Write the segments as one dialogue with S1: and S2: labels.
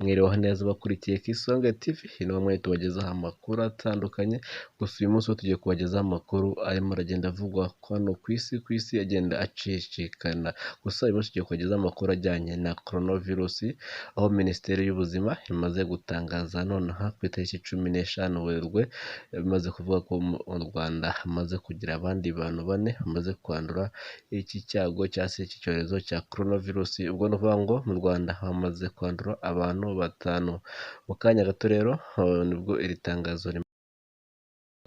S1: mwiriweho neza bakurikiye Kisonga TV, ni bamwe tubagezaho amakuru atandukanye, gusa uyu munsi tugiye kubagezaho amakuru arimo aragenda avugwa hano ku isi agenda acicikana. Gusa uyu munsi tugiye kubagezaho amakuru ajyanye na coronavirus, aho Minisiteri y'Ubuzima imaze gutangaza nonaha ku itariki 15 Werurwe, bimaze kuvuga ko mu Rwanda hamaze kugira abandi bantu 4 bamaze kwandura iki cyago cyangwa se iki cyorezo cya coronavirus. Ubwo ni ukuvuga ngo mu Rwanda hamaze kwandura abantu 5. Mu kanya gato rero nibwo iri tangazo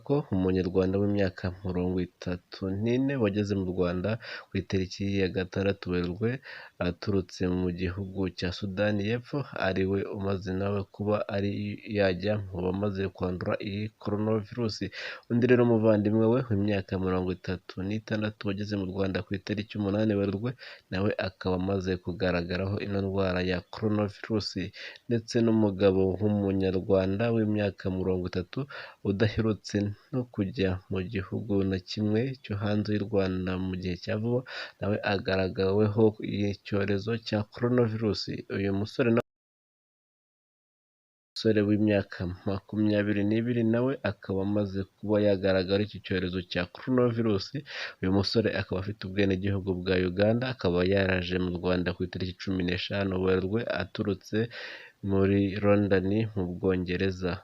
S1: ko umunyarwanda w'imyaka 34 wageze mu Rwanda ku itariki ya 6 Werurwe aturutse mu gihugu cya Sudani y'Epfo, ari we umaze nawe kuba ari yajya mu bamaze kwandura iyi coronavirus. Undi rero umuvandimwe we w'imyaka 36 wageze mu Rwanda ku itariki 8 Werurwe, nawe akaba amaze kugaragaraho ino ndwara ya coronavirus, ndetse n'umugabo w'umunyarwanda w'imyaka 30 udaherutse no kujya mu gihugu na kimwe cyo hanze y'u Rwanda mu gihe cya vuba, nawe agaragaweho icyorezo cya coronavirus. Uyu musore w'imyaka 22 nawe akaba amaze kuba yagaragara iki cyorezo cya coronavirus. Uyu musore akaba afite ubwenegihugu bwa Uganda, akaba yaraje mu Rwanda ku itariki 15 Werurwe aturutse muri London mu Bwongereza.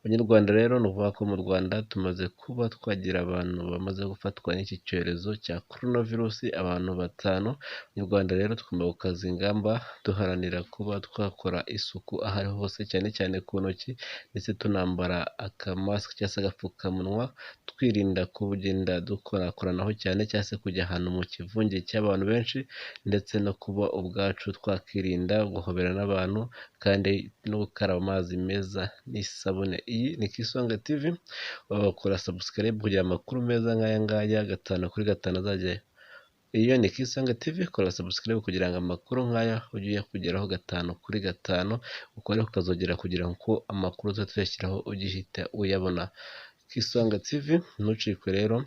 S1: Abanyarwanda rero ni ukuvuga ko mu Rwanda tumaze kuba twagira abantu bamaze gufatwa n'iki cyorezo cya coronavirus, abantu 5. Mu Rwanda rero tugomba gukaza ingamba duharanira kuba twakora isuku aho ari hose, cyane cyane ku ntoki, ndetse tunambara akamasike cyangwa se agapfukamunwa, twirinda kugenda dukorakoranaho cyane cyangwa se kujya ahantu mu kivunge cy'abantu benshi, ndetse no kuba ubwacu twakirinda guhobera n'abantu, kandi no gukaraba amazi meza n'isabune. Iyi ni Kisonga TV, wakora subscribe kugira amakuru meza nk'aya ngaya 5/5 azajya. Iyo ni Kisonga TV, kora subscribe kugira ngo amakuru nk'aya ujye kugeraho 5/5, ukore ukazogera kugira ngo amakuru tuyashyiraho ugihita uyabona. Kisonga TV ntucikwe rero.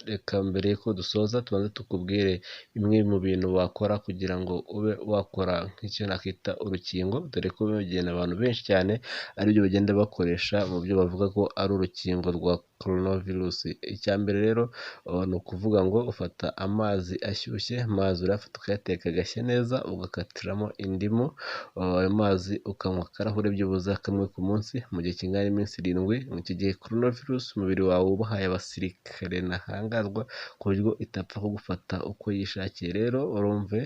S1: Reka mbere yuko dusoza tubanze tukubwire bimwe mu bintu wakora kugira ngo ube wakora nk'icyo nakita urukingo, dore ko bigenda abantu benshi cyane aribyo bagenda bakoresha mu byo bavuga ko ari urukingo rwa coronavirus. Icya mbere rero ni ukuvuga ngo ufata amazi ashyushye, amazi urayafata ukayateka agashya neza, ugakatiramo indimu, ayo mazi ukanywa akarahure byibuze kamwe ku munsi mu gihe kingana n'iminsi 7. Mu iki gihe coronavirus umubiri wawe uba uhaye abasirikare ntahangarwa ku buryo itapfa kugufata uko yishakiye. Rero urumve,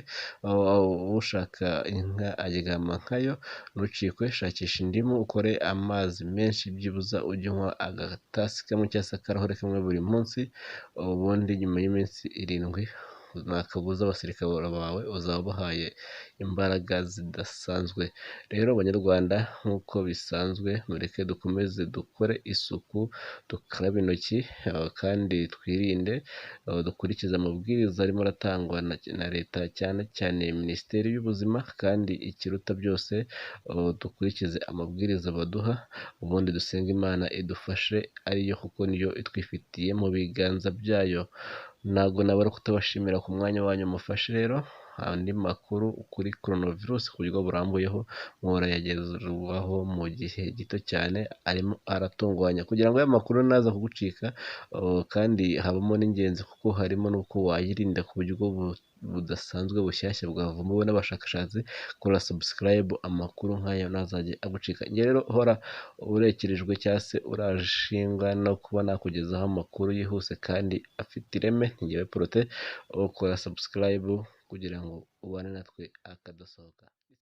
S1: ushaka inka aryama nkayo, ntucikwe, shakisha indimu, ukore amazi menshi byibuza ujye unywa agatasi kamwe cyangwa se akarahure kamwe buri munsi, ubundi nyuma y'iminsi 7 nakabuza abasirikare bawe uzaba ubahaye imbaraga zidasanzwe. Rero Abanyarwanda, nk'uko bisanzwe, mureke dukomeze dukore isuku, dukarabe intoki, kandi twirinde, dukurikize amabwiriza arimo aratangwa na leta, cyane cyane Minisiteri y'Ubuzima, kandi ikiruta byose dukurikize amabwiriza baduha, ubundi dusenga Imana idufashe, ariyo kuko niyo itwifitiye mu biganza byayo. Ntabwo nabura kutabashimira ku mwanya wanyu mufashe. Rero andi makuru kuri coronavirus ku buryo burambuyeho murayagezwaho mu gihe gito cyane, arimo aratunganya kugira ngo aya makuru naza kugucika, kandi habamo n'ingenzi kuko harimo n'uko wayirinda ku buryo budasanzwe bushyashya bwavumbuwe n'abashakashatsi. Kora subscribe amakuru nk'aya ntazajye agucika. Njye rero hora urekerejwe cyangwa se urashingwa no kuba nakugezaho amakuru yihuse kandi afite ireme. Ngewe Prote, ukora subscribe kugira ngo ubane natwe akadasohoka.